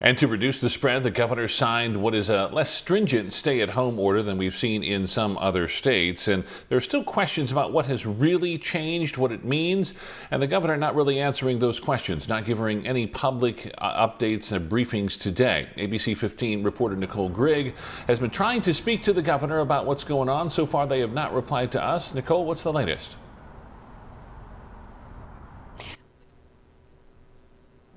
And to reduce the spread, the governor signed what is a less stringent stay-at-home order than we've seen in some other states. And there are still questions about what has really changed, what it means, and the governor not really answering those questions, not giving any public updates and briefings today. ABC 15 reporter Nicole Grigg has been trying to speak to the governor about what's going on. So far, they have not replied to us. Nicole, what's the latest?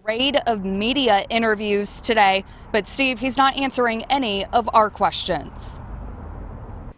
Raid of media interviews today, but Steve, he's not answering any of our questions.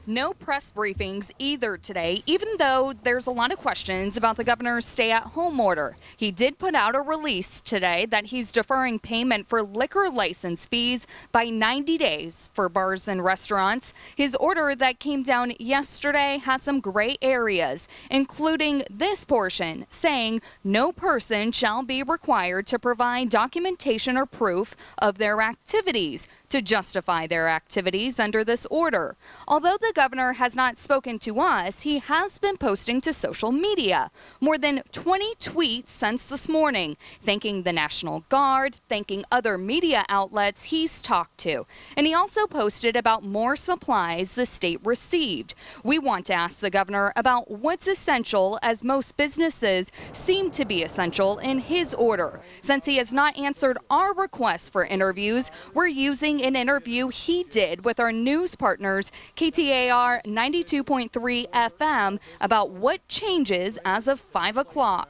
No press briefings either today, even though there's a lot of questions about the governor's stay-at-home order. He did put out a release today that he's deferring payment for liquor license fees by 90 days for bars and restaurants. His order that came down yesterday has some gray areas, including this portion saying no person shall be required to provide documentation or proof of their activities to justify their activities under this order. Although the governor has not spoken to us, he has been posting to social media. More than 20 tweets since this morning, thanking the National Guard, thanking other media outlets he's talked to. And he also posted about more supplies the state received. We want to ask the governor about what's essential, as most businesses seem to be essential in his order. Since he has not answered our requests for interviews, we're using an interview he did with our news partners, KTAR 92.3 FM, about what changes as of 5 o'clock.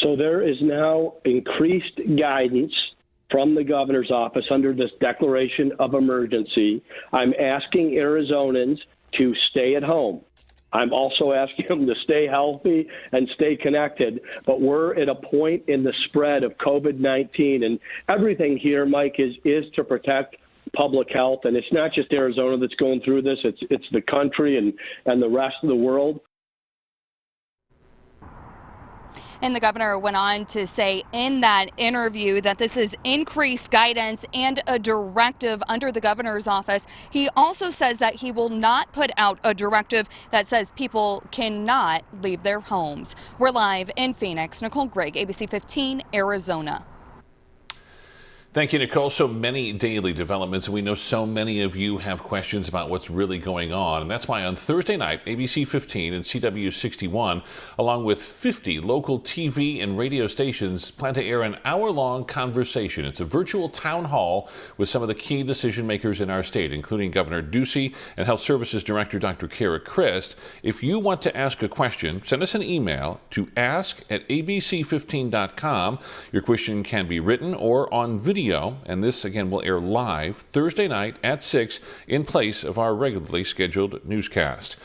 So there is now increased guidance from the governor's office under this declaration of emergency. I'm asking Arizonans to stay at home. I'm also asking them to stay healthy and stay connected. But we're at a point in the spread of COVID-19, and everything here, Mike, is to protect public health. And it's not just Arizona that's going through this. It's the country and the rest of the world. And the governor went on to say in that interview that this is increased guidance and a directive under the governor's office. He also says that he will not put out a directive that says people cannot leave their homes. We're live in Phoenix. Nicole Grigg, ABC 15, Arizona. Thank you, Nicole. So many daily developments, and we know so many of you have questions about what's really going on. And that's why on Thursday night, ABC 15 and CW 61, along with 50 local TV and radio stations, plan to air an hour-long conversation. It's a virtual town hall with some of the key decision makers in our state, including Governor Ducey and Health Services Director Dr. Kara Christ. If you want to ask a question, send us an email to ask@abc15.com. Your question can be written or on video. And this, again, will air live Thursday night at 6 in place of our regularly scheduled newscast.